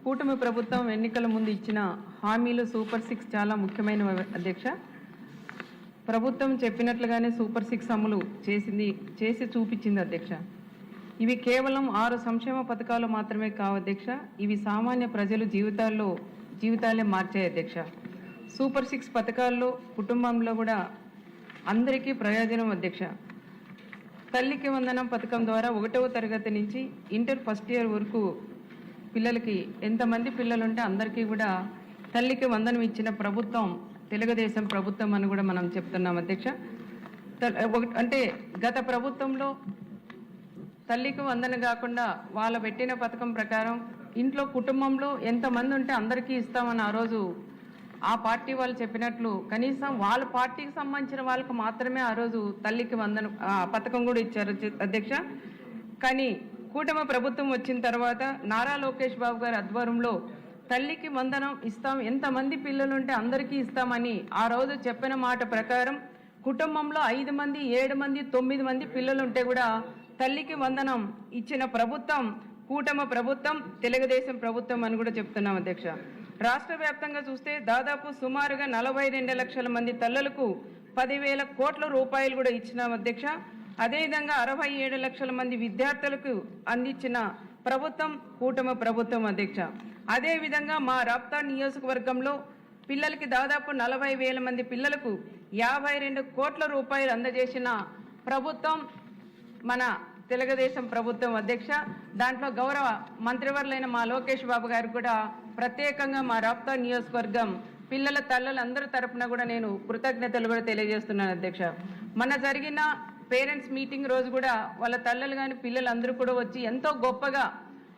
కూటమి ప్రభుత్వం ఎన్నికల ముందు ఇచ్చిన హామీలు సూపర్ 6 చాలా ముఖ్యమైనవి అధ్యక్ష. ప్రభుత్వం చెప్పినట్లుగానే సూపర్ 6 అమలు చేసి చూపించింది అధ్యక్ష. ఇవి కేవలం 6 సంక్షేమ పథకాలు మాత్రమే కావు అధ్యక్ష. ఇవి సామాన్య ప్రజల జీవితాలే మార్చాయి అధ్యక్ష. సూపర్ 6 పథకాల్లో కుటుంబంలో కూడా అందరికీ ప్రయోజనం అధ్యక్ష. తల్లికి వందనం పథకం ద్వారా 1వ తరగతి నుంచి ఇంటర్ ఫస్ట్ ఇయర్ వరకు పిల్లలకి ఎంతమంది పిల్లలుంటే అందరికీ కూడా తల్లికి వందనం ఇచ్చిన ప్రభుత్వం తెలుగుదేశం ప్రభుత్వం అని కూడా మనం చెప్తున్నాం అధ్యక్ష. అంటే గత ప్రభుత్వంలో తల్లికి వందనం కాకుండా వాళ్ళ పెట్టిన పథకం ప్రకారం ఇంట్లో కుటుంబంలో ఎంతమంది ఉంటే అందరికీ ఇస్తామని ఆ రోజు ఆ పార్టీ వాళ్ళు చెప్పినట్లు కనీసం వాళ్ళ పార్టీకి సంబంధించిన వాళ్ళకు మాత్రమే ఆ రోజు తల్లికి వందనం పథకం కూడా ఇచ్చారు అధ్యక్ష. కానీ కూటమి ప్రభుత్వం వచ్చిన తర్వాత నారా లోకేష్ బాబు గారి ఆధ్వర్యంలో తల్లికి వందనం ఇస్తాం, ఎంతమంది పిల్లలుంటే అందరికీ ఇస్తామని ఆ రోజు చెప్పిన మాట ప్రకారం కుటుంబంలో 5 మంది 7 మంది 9 మంది పిల్లలుంటే కూడా తల్లికి వందనం ఇచ్చిన ప్రభుత్వం కూటమి ప్రభుత్వం తెలుగుదేశం ప్రభుత్వం అని కూడా చెప్తున్నాం అధ్యక్ష. రాష్ట్ర వ్యాప్తంగా చూస్తే దాదాపు సుమారుగా 42 లక్షల మంది తల్లులకు 10,000 కోట్ల రూపాయలు కూడా ఇచ్చినాం అధ్యక్ష. అదేవిధంగా 67 లక్షల మంది విద్యార్థులకు అందించిన ప్రభుత్వం కూటమి ప్రభుత్వం అధ్యక్ష. అదేవిధంగా మా రాప్తా నియోజకవర్గంలో పిల్లలకి దాదాపు 40,000 మంది పిల్లలకు 52 కోట్ల రూపాయలు అందజేసిన ప్రభుత్వం మన తెలుగుదేశం ప్రభుత్వం అధ్యక్ష. దాంట్లో గౌరవ మంత్రివర్యులైన మా లోకేష్ బాబు గారు కూడా ప్రత్యేకంగా మా రాప్తా నియోజకవర్గం పిల్లల తల్లులందరి తరపున కూడా నేను కృతజ్ఞతలు కూడా తెలియజేస్తున్నాను అధ్యక్ష. మన జరిగిన పేరెంట్స్ మీటింగ్ రోజు కూడా వాళ్ళ తల్లులు కానీ పిల్లలందరూ కూడా వచ్చి ఎంతో గొప్పగా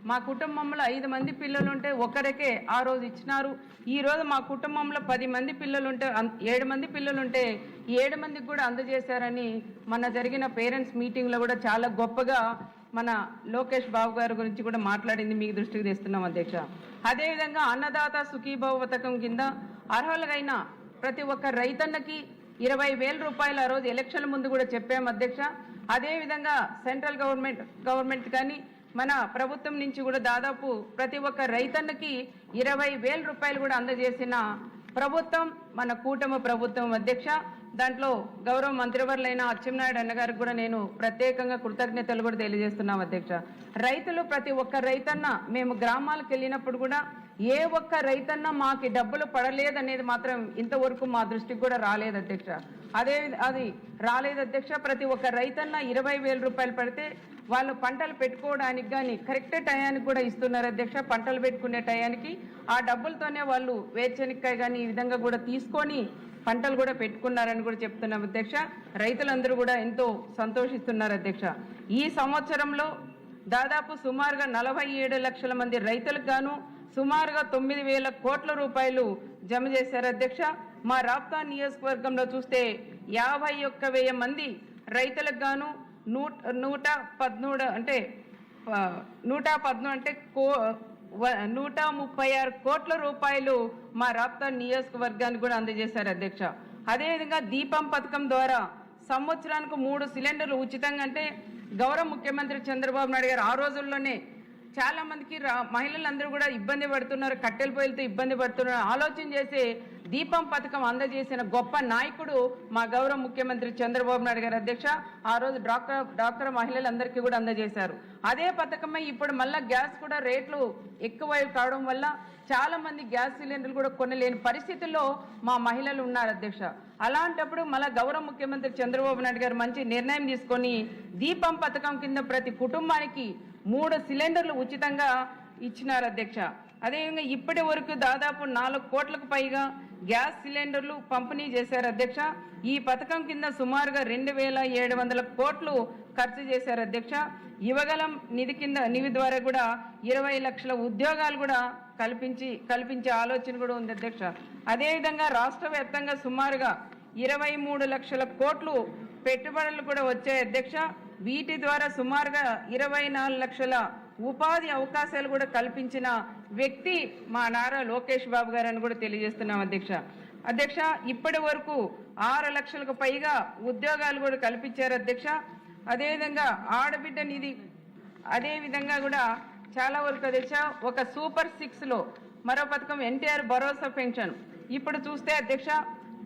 మా కుటుంబంలో 5 మంది పిల్లలుంటే ఒకరికే ఆ రోజు ఇచ్చినారు. ఈ రోజు మా కుటుంబంలో 10 మంది పిల్లలుంటే 7 మంది పిల్లలుంటే 7 మందికి కూడా అందజేశారని మన జరిగిన పేరెంట్స్ మీటింగ్లో కూడా చాలా గొప్పగా మన లోకేష్ బాబు గారి గురించి కూడా మాట్లాడింది మీకు దృష్టికి తెస్తున్నాం అధ్యక్ష. అదేవిధంగా అన్నదాత సుఖీభావ పథకం కింద అర్హులైన ప్రతి ఒక్క రైతన్నకి 20,000 రూపాయలు ఆ రోజు ఎలక్షన్ల ముందు కూడా చెప్పాము అధ్యక్ష. అదేవిధంగా సెంట్రల్ గవర్నమెంట్ కానీ మన ప్రభుత్వం నుంచి కూడా దాదాపు ప్రతి ఒక్క రైతన్నకి 20,000 రూపాయలు కూడా అందజేసిన ప్రభుత్వం మన కూటమి ప్రభుత్వం అధ్యక్ష. దాంట్లో గౌరవ మంత్రివర్యులైన అచ్చెన్నాయుడు అన్న గారికి కూడా నేను ప్రత్యేకంగా కృతజ్ఞతలు కూడా తెలియజేస్తున్నాం అధ్యక్ష. రైతులు ప్రతి ఒక్క రైతన్న మేము గ్రామాలకు వెళ్ళినప్పుడు కూడా ఏ ఒక్క రైతన్న మాకు డబ్బులు పడలేదనేది మాత్రం ఇంతవరకు మా దృష్టికి కూడా రాలేదు అధ్యక్ష. అది రాలేదు అధ్యక్ష. ప్రతి ఒక్క రైతన్న 20,000 రూపాయలు పడితే వాళ్ళు పంటలు పెట్టుకోవడానికి కానీ కరెక్ట్ టయానికి కూడా ఇస్తున్నారు అధ్యక్ష. పంటలు పెట్టుకునే టయానికి ఆ డబ్బులతోనే వాళ్ళు వేరుశెనక్కాయ కానీ ఈ విధంగా కూడా తీసుకొని పంటలు కూడా పెట్టుకున్నారని కూడా చెప్తున్నాం అధ్యక్ష. రైతులందరూ కూడా ఎంతో సంతోషిస్తున్నారు అధ్యక్ష. ఈ సంవత్సరంలో దాదాపు సుమారుగా 47 లక్షల మంది రైతులకు గాను సుమారుగా 9,000 కోట్ల రూపాయలు జమ చేశారు అధ్యక్ష. మా రాప్తా నియోజకవర్గంలో చూస్తే 51,000 మంది రైతులకు గాను 113 అంటే 136 కోట్ల రూపాయలు మా రాప్తా నియోజకవర్గానికి కూడా అందజేశారు అధ్యక్ష. అదేవిధంగా దీపం పథకం ద్వారా సంవత్సరానికి 3 సిలిండర్లు ఉచితంగా, అంటే గౌరవ ముఖ్యమంత్రి చంద్రబాబు నాయుడు గారు ఆ రోజుల్లోనే చాలా మందికి మహిళలందరూ కూడా ఇబ్బంది పడుతున్నారు, కట్టెల పొయ్యిలతో ఇబ్బంది పడుతున్నారు, ఆలోచన చేసి దీపం పథకం అందజేసిన గొప్ప నాయకుడు మా గౌరవ ముఖ్యమంత్రి చంద్రబాబు నాయుడు గారు అధ్యక్ష. ఆ రోజు డాక్టర్ మహిళలందరికీ కూడా అందజేశారు. అదే పథకమే ఇప్పుడు మళ్ళీ గ్యాస్ కూడా రేట్లు ఎక్కువ కావడం వల్ల చాలా మంది గ్యాస్ సిలిండర్లు కూడా కొనలేని పరిస్థితుల్లో మా మహిళలు ఉన్నారు అధ్యక్ష. అలాంటప్పుడు మళ్ళీ గౌరవ ముఖ్యమంత్రి చంద్రబాబు నాయుడు గారు మంచి నిర్ణయం తీసుకొని దీపం పథకం కింద ప్రతి కుటుంబానికి 3 సిలిండర్లు ఉచితంగా ఇచ్చినారు అధ్యక్ష. అదేవిధంగా ఇప్పటి వరకు దాదాపు 4 కోట్లకు పైగా గ్యాస్ సిలిండర్లు పంపిణీ చేశారు అధ్యక్ష. ఈ పథకం కింద సుమారుగా 2,700 కోట్లు ఖర్చు చేశారు అధ్యక్ష. యువగలం నిధి ద్వారా కూడా 20 లక్షల ఉద్యోగాలు కూడా కల్పించే ఆలోచన కూడా ఉంది అధ్యక్ష. అదేవిధంగా రాష్ట్ర వ్యాప్తంగా సుమారుగా 23 లక్షల కోట్లు పెట్టుబడులు కూడా వచ్చాయి అధ్యక్ష. వీటి ద్వారా సుమారుగా 24 లక్షల ఉపాధి అవకాశాలు కూడా కల్పించిన వ్యక్తి మా నారా లోకేష్ బాబు గారు అని కూడా తెలియజేస్తున్నాం అధ్యక్ష. ఇప్పటి వరకు 6 లక్షలకు పైగా ఉద్యోగాలు కూడా కల్పించారు అధ్యక్ష. అదేవిధంగా ఆడబిడ్డ నిధి, అదేవిధంగా కూడా చాలా వరకు అధ్యక్ష ఒక సూపర్ 6లో మరో పథకం ఎన్టీఆర్ భరోసా పెన్షన్. ఇప్పుడు చూస్తే అధ్యక్ష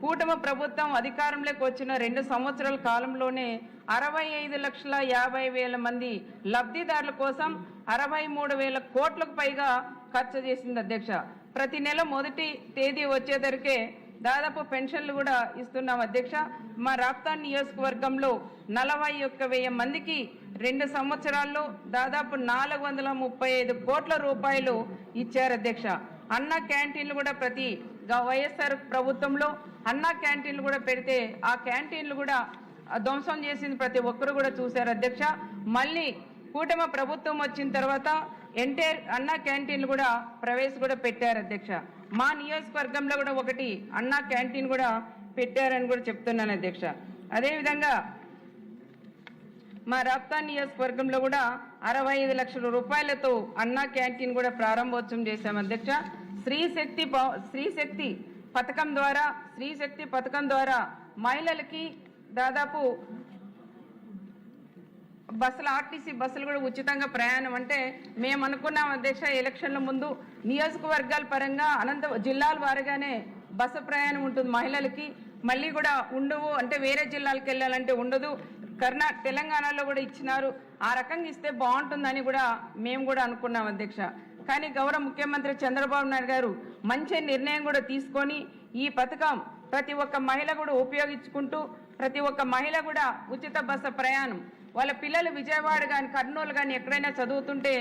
కూటమి ప్రభుత్వం అధికారంలోకి వచ్చిన 2 సంవత్సరాల కాలంలోనే 65,50,000 మంది లబ్ధిదారుల కోసం 63,000 కోట్లకు పైగా ఖర్చు చేసింది అధ్యక్ష. ప్రతి నెల మొదటి తేదీ వచ్చేసరికే దాదాపు పెన్షన్లు కూడా ఇస్తున్నాం అధ్యక్ష. మా రాప్తాన్ నియోజకవర్గంలో 41,000 మందికి 2 సంవత్సరాల్లో దాదాపు 435 కోట్ల రూపాయలు ఇచ్చారు అధ్యక్ష. అన్న క్యాంటీన్లు కూడా ప్రతి వైఎస్ఆర్ ప్రభుత్వంలో అన్న క్యాంటీన్లు కూడా పెడితే ఆ క్యాంటీన్లు కూడా ధ్వంసం చేసింది ప్రతి ఒక్కరు కూడా చూశారు అధ్యక్ష. మళ్ళీ కూటమి ప్రభుత్వం వచ్చిన తర్వాత ఎన్టీఆర్ అన్న క్యాంటీన్లు కూడా కూడా పెట్టారు అధ్యక్ష. మా నియోజకవర్గంలో కూడా ఒకటి అన్న క్యాంటీన్ కూడా పెట్టారని కూడా చెప్తున్నాను అధ్యక్ష. అదేవిధంగా మా రాప్తాన్ నియోజకవర్గంలో కూడా 65 లక్షల రూపాయలతో అన్న క్యాంటీన్ కూడా ప్రారంభోత్సవం చేశాం అధ్యక్ష. స్త్రీ శక్తి పథకం ద్వారా మహిళలకి దాదాపు బస్సులు ఆర్టీసీ బస్సులు కూడా ఉచితంగా ప్రయాణం. అంటే మేము అనుకున్నాం అధ్యక్ష ఎలక్షన్ల ముందు నియోజకవర్గాల పరంగా జిల్లాల వారిగానే బస్సు ప్రయాణం ఉంటుంది మహిళలకి, మళ్ళీ కూడా ఉండవు, అంటే వేరే జిల్లాలకు వెళ్ళాలంటే ఉండదు. తెలంగాణలో కూడా ఇచ్చినారు, ఆ రకంగా ఇస్తే బాగుంటుందని కూడా మేము కూడా అనుకున్నాం అధ్యక్ష. కానీ గౌరవ ముఖ్యమంత్రి చంద్రబాబు నాయుడు గారు మంచి నిర్ణయం కూడా తీసుకొని ఈ పథకం ప్రతి ఒక్క మహిళ కూడా ఉపయోగించుకుంటూ ప్రతి ఒక్క మహిళ కూడా ఉచిత బస్సు ప్రయాణం, వాళ్ళ పిల్లలు విజయవాడ కానీ కర్నూలు కానీ ఎక్కడైనా చదువుతుంటే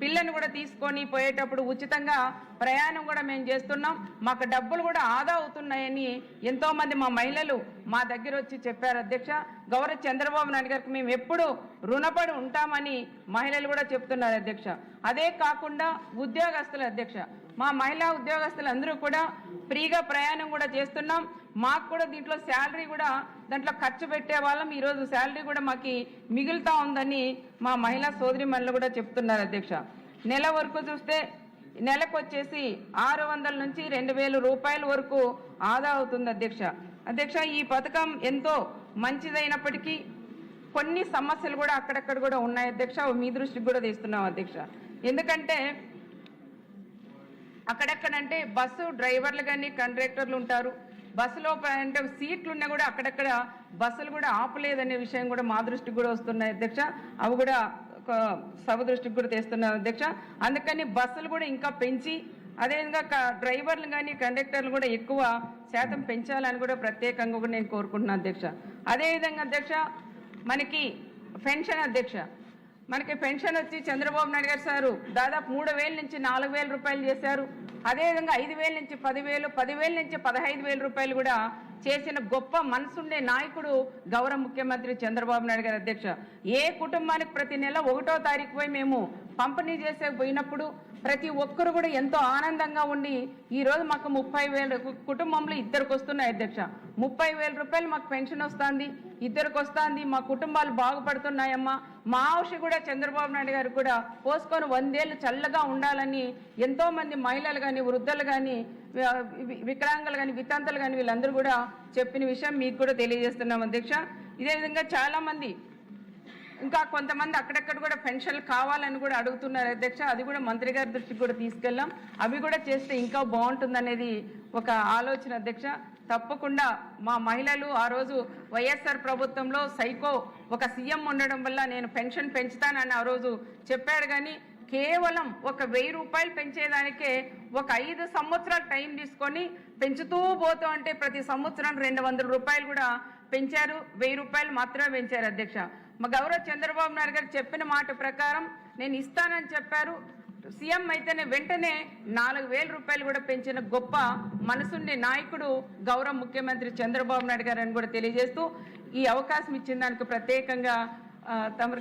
పిల్లని కూడా తీసుకొని పోయేటప్పుడు ఉచితంగా ప్రయాణం కూడా మేము చేస్తున్నాం. మాకు డబ్బులు కూడా ఆదా అవుతున్నాయని ఎంతోమంది మా మహిళలు మా దగ్గర వచ్చి చెప్పారు అధ్యక్ష. గౌరవ చంద్రబాబు నాయుడు గారికి మేము ఎప్పుడు రుణపడి ఉంటామని మహిళలు కూడా చెప్తున్నారు అధ్యక్ష. అదే కాకుండా ఉద్యోగస్తులు అధ్యక్ష, మా మహిళా ఉద్యోగస్తులు అందరూ కూడా ఫ్రీగా ప్రయాణం కూడా చేస్తున్నాం. మాకు కూడా దీంట్లో శాలరీ కూడా దాంట్లో ఖర్చు పెట్టే వాళ్ళం, ఈరోజు శాలరీ కూడా మాకు మిగులుతా ఉందని మా మహిళా సోదరిమణులు కూడా చెప్తున్నారు అధ్యక్ష. నెల వరకు చూస్తే నెలకు వచ్చేసి 600 నుంచి 2,000 రూపాయల వరకు ఆదా అవుతుంది అధ్యక్ష. ఈ పథకం ఎంతో మంచిదైనప్పటికీ కొన్ని సమస్యలు కూడా అక్కడక్కడ కూడా ఉన్నాయి అధ్యక్ష, మీ దృష్టికి కూడా తీస్తున్నాం అధ్యక్ష. ఎందుకంటే అక్కడెక్కడంటే బస్సు డ్రైవర్లు కానీ కండక్టర్లు ఉంటారు, బస్సులో అంటే సీట్లు ఉన్నా కూడా అక్కడక్కడ బస్సులు కూడా ఆపలేదనే విషయం కూడా మా దృష్టికి కూడా వస్తున్నాయి అధ్యక్ష. అవి కూడా సభ దృష్టికి కూడా తెస్తున్నారు అధ్యక్ష. అందుకని బస్సులు కూడా ఇంకా పెంచి అదేవిధంగా డ్రైవర్లు కానీ కండక్టర్లు కూడా ఎక్కువ శాతం పెంచాలని కూడా ప్రత్యేకంగా కూడా నేను కోరుకుంటున్నాను అధ్యక్ష. అదేవిధంగా అధ్యక్ష మనకి పెన్షన్ అధ్యక్ష, మనకి పెన్షన్ వచ్చి చంద్రబాబు నాయుడు గారు సారు దాదాపు 3,000 నుంచి 4,000 రూపాయలు చేశారు. అదేవిధంగా 5,000 నుంచి 10,000, 10,000 నుంచి 15,000 రూపాయలు కూడా చేసిన గొప్ప మనసుండే నాయకుడు గౌరవ ముఖ్యమంత్రి చంద్రబాబు నాయుడు గారు అధ్యక్ష. ఏ కుటుంబానికి ప్రతి నెల 1వ తారీఖు పోయి మేము పంపిణీ చేసే పోయినప్పుడు ప్రతి ఒక్కరు కూడా ఎంతో ఆనందంగా ఉండి ఈరోజు మాకు 30,000 కుటుంబంలో ఇద్దరికి వస్తున్నాయి అధ్యక్ష. 30,000 రూపాయలు మాకు పెన్షన్ వస్తుంది, ఇద్దరికి వస్తుంది, మా కుటుంబాలు బాగుపడుతున్నాయమ్మా. మా ఆశ కూడా చంద్రబాబు నాయుడు గారు కూడా పోసుకొని 100 ఏళ్ళు చల్లగా ఉండాలని ఎంతోమంది మహిళలు కానీ వృద్ధులు కానీ వికలాంగులు కానీ వితంతులు కానీ వీళ్ళందరూ కూడా చెప్పిన విషయం మీకు కూడా తెలియజేస్తున్నాం అధ్యక్ష. ఇదే విధంగా చాలామంది ఇంకా కొంతమంది అక్కడక్కడ కూడా పెన్షన్లు కావాలని కూడా అడుగుతున్నారు అధ్యక్ష. అది కూడా మంత్రి గారి దృష్టికి కూడా తీసుకెళ్ళాం, అవి కూడా చేస్తే ఇంకా బాగుంటుందనేది ఒక ఆలోచన అధ్యక్ష. తప్పకుండా మా మహిళలు ఆ రోజు వైఎస్ఆర్ ప్రభుత్వంలో సైకో ఒక సీఎం ఉండడం వల్ల నేను పెన్షన్ పెంచుతానని ఆ రోజు చెప్పాడు, కానీ కేవలం 1,000 రూపాయలు పెంచేదానికే 5 సంవత్సరాలు టైం తీసుకొని పెంచుతూ పోతూ అంటే ప్రతి సంవత్సరం 200 రూపాయలు కూడా పెంచారు, 1000 రూపాయలు మాత్రమే పెంచారు అధ్యక్ష. మా గౌరవ చంద్రబాబు నాయుడు గారు చెప్పిన మాట ప్రకారం నేను ఇస్తానని చెప్పారు. సీఎం అయితేనే వెంటనే 4,000 రూపాయలు కూడా పెంచిన గొప్ప మనసుండే నాయకుడు గౌరవ ముఖ్యమంత్రి చంద్రబాబు నాయుడు గారు అని కూడా తెలియజేస్తూ ఈ అవకాశం ఇచ్చిన దానికి ప్రత్యేకంగా తమకు